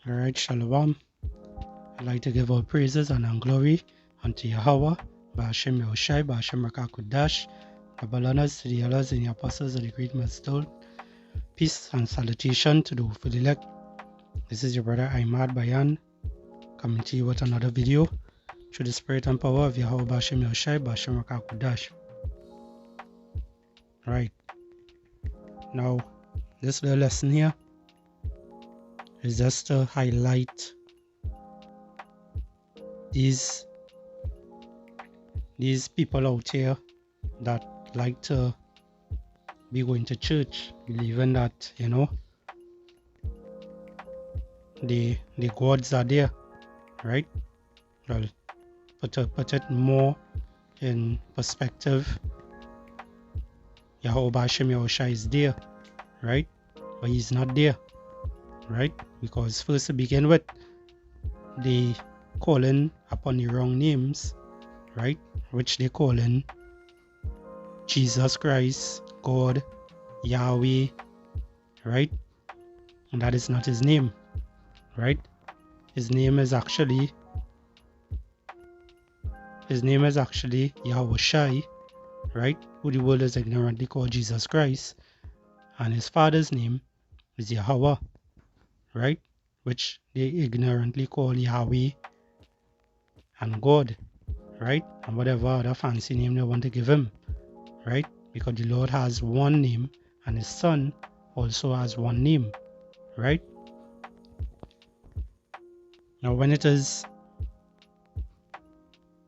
Alright, Shalom. I'd like to give all praises and glory unto Yahweh, Ba'ashem Yahushai, Ba'ashem Rakakudash, double honors to the elders and the apostles of the great milestone. Peace and salutation to the faithful elect. This is your brother Ahmad Bayan, coming to you with another video through the spirit and power of Yahweh, Ba'ashem Yahushai, Ba'ashem Rakakudash. Right. Now, this little lesson here is just to highlight these people out here that like to be going to church, believing that, the gods are there, right? Well, put it more in perspective. Yahweh Ba'ashem Yahushai is there, right? But he's not there, right? Because first to begin with, they calling upon the wrong names, right? Which they calling Jesus Christ, God, Yahweh, right? And that is not his name, right? His name is actually Yahushai, right? Who the world is ignorantly called Jesus Christ, and his father's name is Yahweh, right? Which they ignorantly call Yahweh and God, right? And whatever other fancy name they want to give him, right? Because the Lord has one name and his son also has one name, right? Now when it is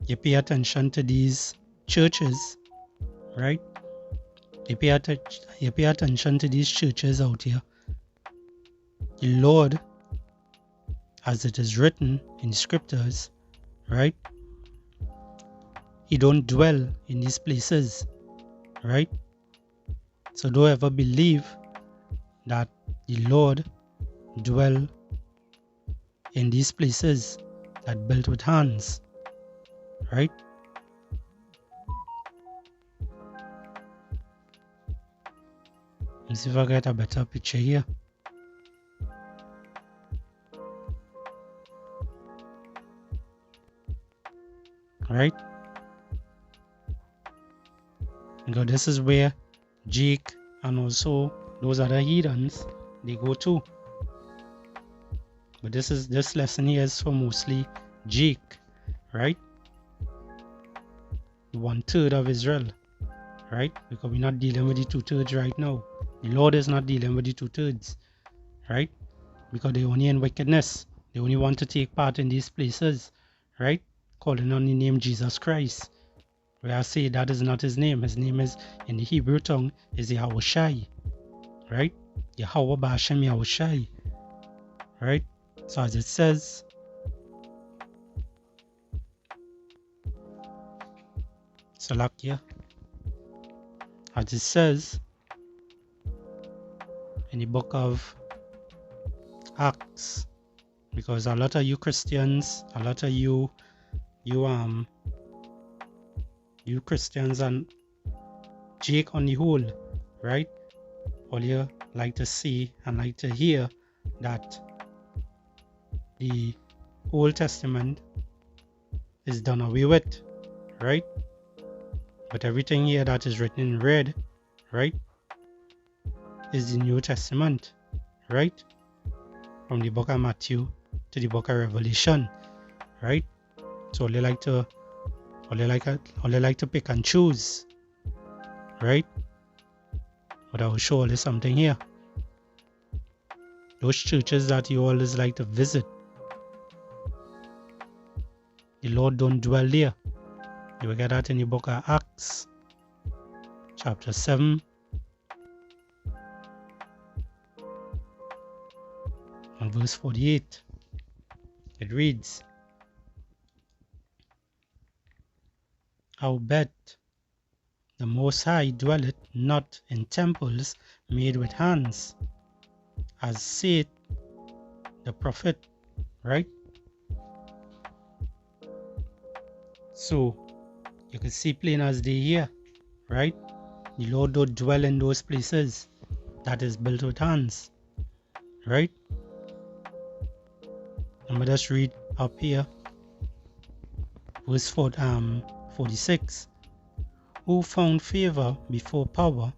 you pay attention to these churches, right? You pay attention to these churches out here. The Lord, as it is written in the scriptures, right? He don't dwell in these places, right? So don't ever believe that the Lord dwell in these places that built with hands, right? Let's see if I get a better picture here. Right? Because this is where Jake and also those other heathens they go to. But this lesson here is for mostly Jake, right? 1/3 of Israel, right? Because we're not dealing with the 2/3 right now. The Lord is not dealing with the 2/3, right? Because they only in wickedness. They only want to take part in these places, right? Calling on the name Jesus Christ. Where I say that is not his name. His name is, in the Hebrew tongue, is Yahushai, right? Yahweh Ba'ashem Yahushai, right? So as it says, Salakia, as it says in the book of Acts, because a lot of you Christians, a lot of you Christians and Jake on the whole, right? All you like to see and like to hear that the Old Testament is done away with, right? But everything here that is written in red, right, is the New Testament, right? From the book of Matthew to the book of Revelation, right? So they like to pick and choose, right? But I will show you something here. Those churches that you always like to visit, the Lord don't dwell there. You will get that in the book of Acts, chapter 7, and verse 48. It reads, "Howbeit the Most High dwelleth not in temples made with hands, as saith the prophet," right? So you can see plain as day here, right? The Lord don't dwell in those places that is built with hands, right? And let us read up here, verse 46. Who found favor before power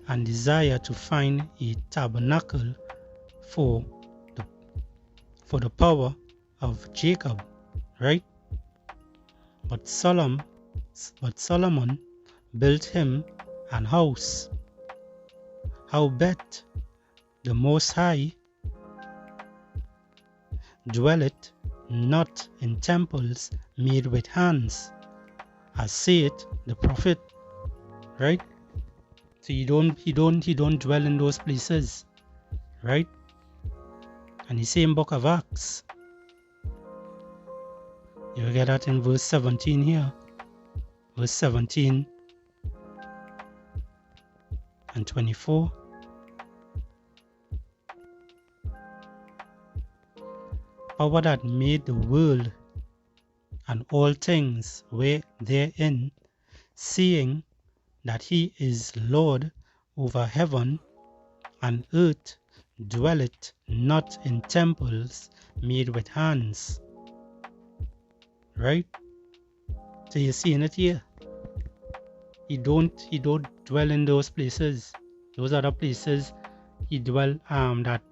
and desire to find a tabernacle for the power of Jacob, right? But Solomon built him an house. Howbeit the Most High dwelleth not in temples made with hands, as saith the prophet, right? So he don't dwell in those places, right? And the same book of Acts, you will get that in verse 17 here, verse 17 and 24. Power that made the world and all things were therein, seeing that he is Lord over heaven and earth, dwelleth not in temples made with hands. Right? So you're seeing it here. He don't dwell in those places. Those other places he dwell that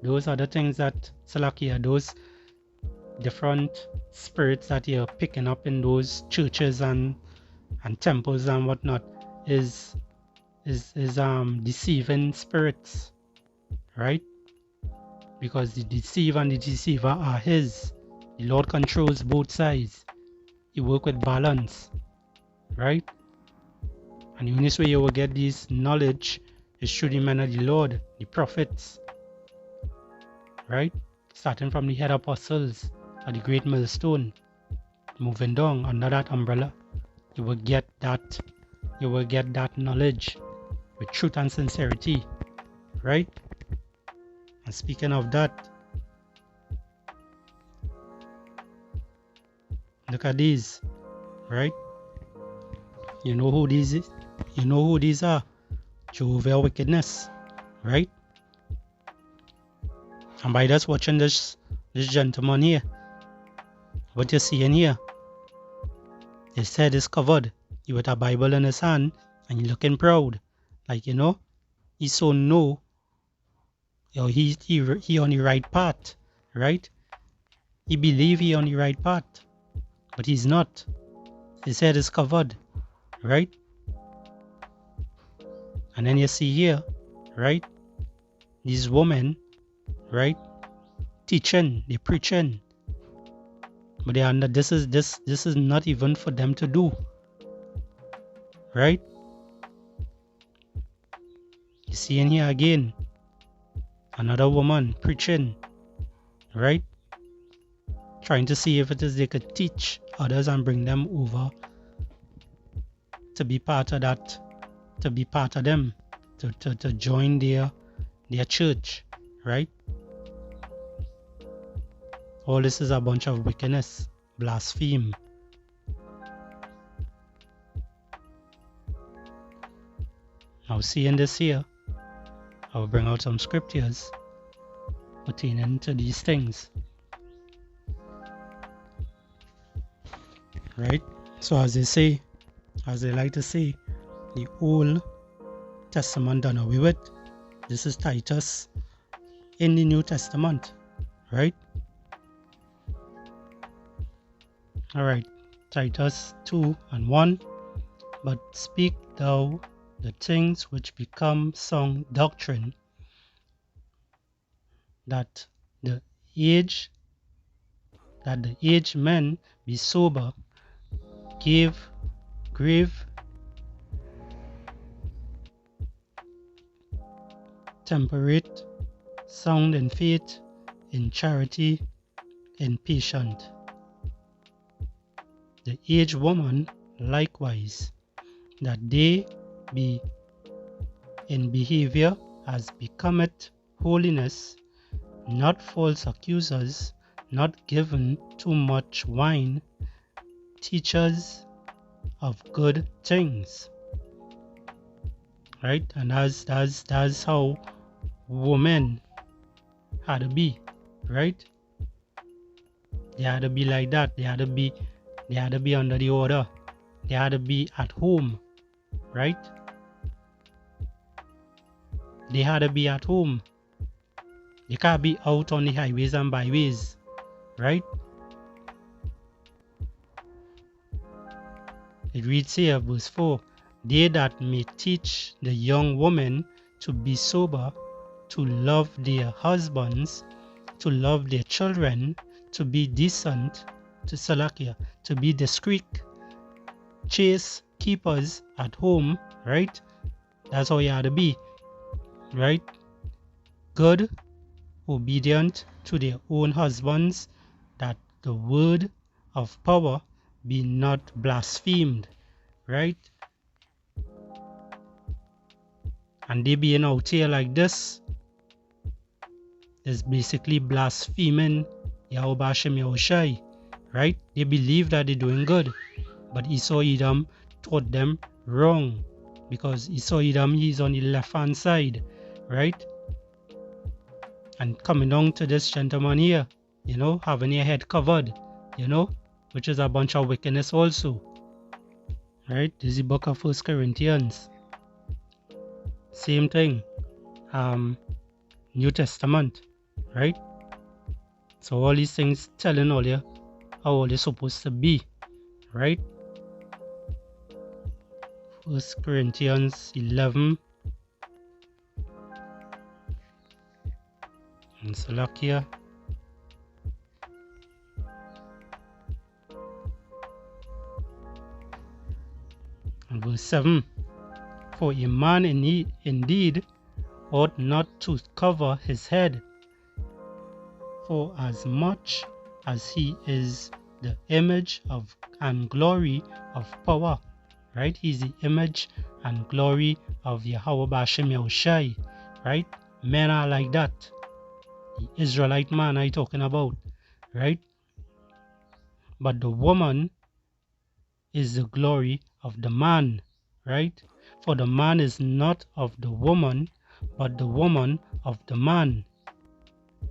those are the things that Salakia, those different spirits that you're picking up in those churches and temples and whatnot is deceiving spirits, right? Because the deceiver and the deceiver are his. The Lord controls both sides. He works with balance, right? And the only way you will get this knowledge is through the men of the Lord, the prophets, right? Starting from the head apostles of the great millstone, moving down under that umbrella, you will get that knowledge with truth and sincerity, right? And speaking of that, look at these, right? You know who these is? You know who these are? Jehovah wickedness, right? And by just watching this gentleman here, what you're seeing here, his head is covered. He with a Bible in his hand and he looking proud, like, you know, he so know, you know, he on the right path, right? He believe he on the right path, but he's not. His head is covered, right? And then you see here, right? These women, right? Teaching, they preaching, but they are not, this is not even for them to do, right? You see in here again, another woman preaching, right? Trying to see if it is they could teach others and bring them over to be part of that, to be part of them, to join their church, right? All this is a bunch of wickedness, blaspheme. Now seeing this here, I will bring out some scriptures pertaining to these things, right? So as they like to say, the Old Testament done away with. This is Titus in the New Testament, right? Alright, Titus 2:1. But speak thou the things which become sound doctrine, that the aged men be sober, grave, temperate, sound in faith, in charity, in patient. The aged woman likewise, that they be in behavior as becometh holiness, not false accusers, not given too much wine, teachers of good things. Right? And that's how women had to be, right? They had to be like that. They had to be under the order. They had to be at home, right? They had to be at home. They can't be out on the highways and byways, right? It reads here, verse 4, they that may teach the young women to be sober, to love their husbands, to love their children, to be decent, to be discreet, chaste, keepers at home, right? That's how you have to be, right? Good, obedient to their own husbands, that the word of power be not blasphemed, right? And they being out here like this is basically blaspheming Yahweh Hashem Yahushai, right? They believe that they're doing good, but Esau Edom taught them wrong, because Esau Edom, he's on the left hand side, right? And coming down to this gentleman here, you know, having your head covered, you know, which is a bunch of wickedness also, right? This is the book of 1 Corinthians. Same thing, New Testament, right? So all these things telling all you how all is supposed to be, right? 1 Corinthians 11 and Salakia. And verse 7, for a man indeed ought not to cover his head, for as much as he is the image of and glory of power, right? He's the image and glory of Yahweh Hashem Yahushai, right? Men are like that. The Israelite man I'm talking about, right? But the woman is the glory of the man, right? For the man is not of the woman, but the woman of the man.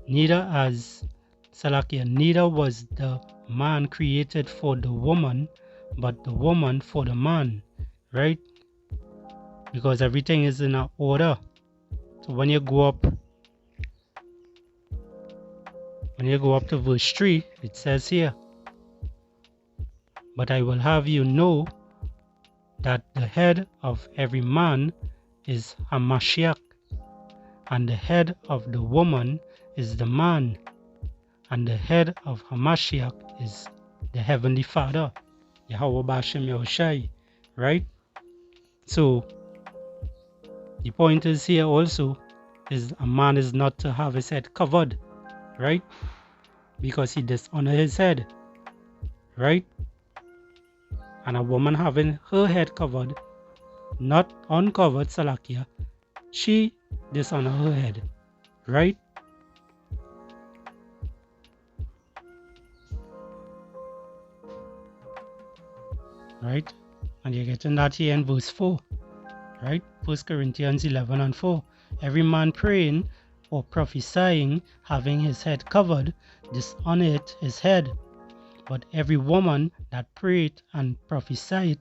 Neither was the man created for the woman, but the woman for the man, right? Because everything is in an order. So when you go up to verse 3, it says here, but I will have you know that the head of every man is Hamashiach, and the head of the woman is the man, and the head of Hamashiach is the Heavenly Father, Yahweh Hashem Yahushai, right? So the point is here also is a man is not to have his head covered, right? Because he dishonor his head, right? And a woman having her head covered, not uncovered, Salakia, she dishonor her head, right? Right? And you're getting that here in verse 4, right? 1 Corinthians 11 and 4. Every man praying or prophesying, having his head covered, dishonoreth his head. But every woman that prayed and prophesied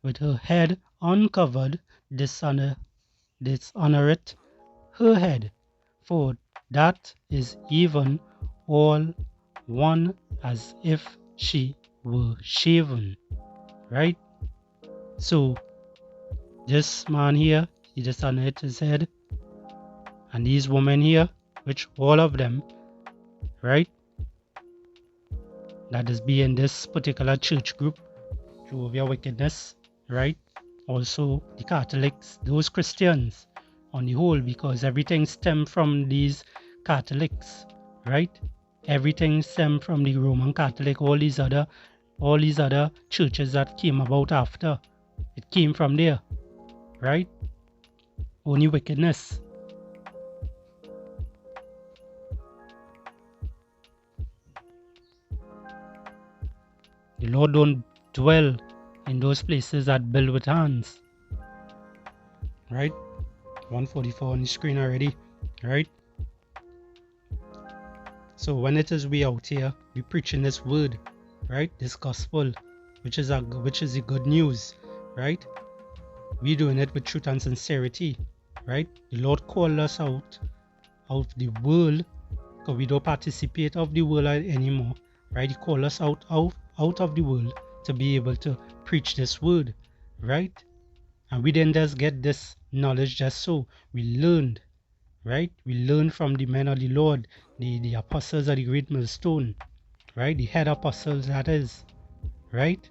with her head uncovered dishonoreth her head, for that is even all one as if she were shaven, right? So this man here, he dishonored his head, and these women here, which all of them, right, that is being this particular church group, Jehovah's Wickedness, right? Also the Catholics, those Christians on the whole, because everything stemmed from these Catholics, right? Everything stemmed from the Roman Catholic, all these other churches that came about after. It came from there, right? Only wickedness. The Lord don't dwell in those places that build with hands, right? 144 on the screen already, right? So when it is we out here, we preaching this word, right? This gospel, which is the good news, right? We doing it with truth and sincerity, right? The Lord called us out of the world, because we don't participate of the world anymore, right? He called us out of the world to be able to preach this word, right? And we didn't just get this knowledge just so. We learned, right? We learned from the men of the Lord, the apostles of the great millstone, right? The head apostles, that is, right?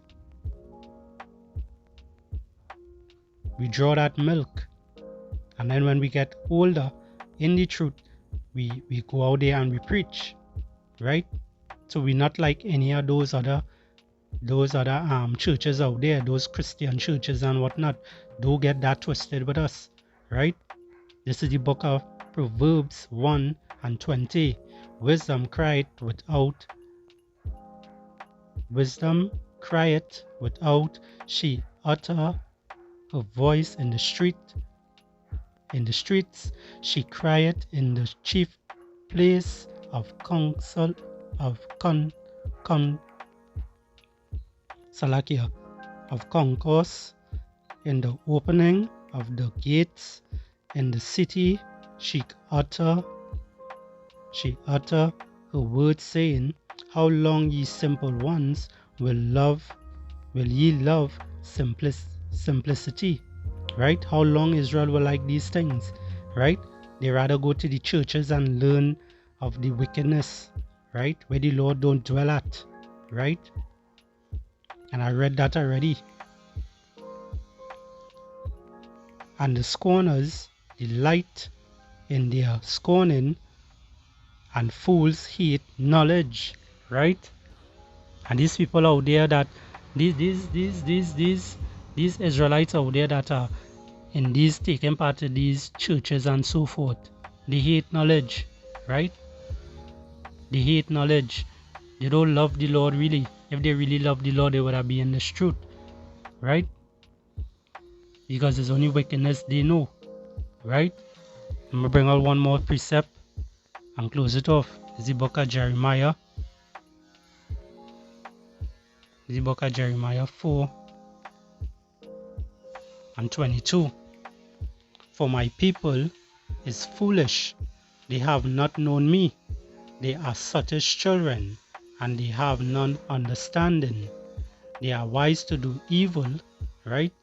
We draw that milk, and then when we get older in the truth, we go out there and we preach, right? So we're not like any of those other churches out there, those Christian churches and whatnot. Don't get that twisted with us, right? This is the book of Proverbs 1:20. Wisdom crieth without she utter her voice in the streets. She crieth in the chief place of council of concourse, in the opening of the gates in the city. She utter her word, saying, How long, ye simple ones, will ye love simplicity? Right? How long Israel will like these things? Right? They rather go to the churches and learn of the wickedness, right? Where the Lord don't dwell at, right? And I read that already. And the scorners delight in their scorning, and fools hate knowledge, right? And these people out there that these Israelites out there that are in these taking part of these churches and so forth, they hate knowledge, right? They hate knowledge. They don't love the Lord really. If they really love the Lord, they would have been in this truth, right? Because there's only wickedness they know, right? I'm gonna bring out one more precept and close it off. It's the book of Jeremiah. The book of Jeremiah 4:22. For my people is foolish, they have not known me. They are such as children, and they have none understanding. They are wise to do evil, right?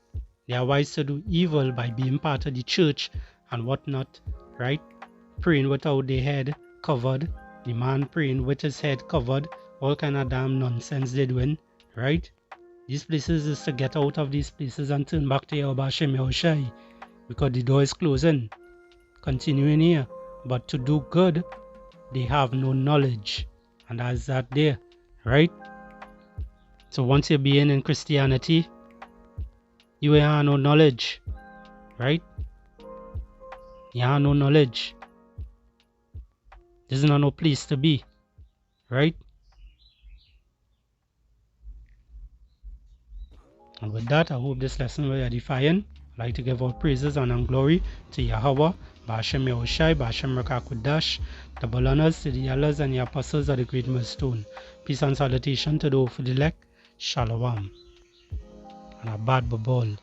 They are wise to do evil by being part of the church and whatnot, right? Praying without their head covered. The man praying with his head covered. All kind of damn nonsense they're doing, right? These places is to get out of these places and turn back to Yahweh Hashem Yahushai, because the door is closing. Continuing here. But to do good, they have no knowledge. And that's that there, right? So once you're being in Christianity, you have no knowledge, right? You have no knowledge. There's no place to be, right? And with that, I hope this lesson will edifying. I'd like to give all praises and glory to Yahweh, Ba'ashem Yahushai, Ba'ashem Rakakudash, double honors to the elders and the apostles of the great millstone. Peace and salutation to the elect. Shalom. And a bad babol.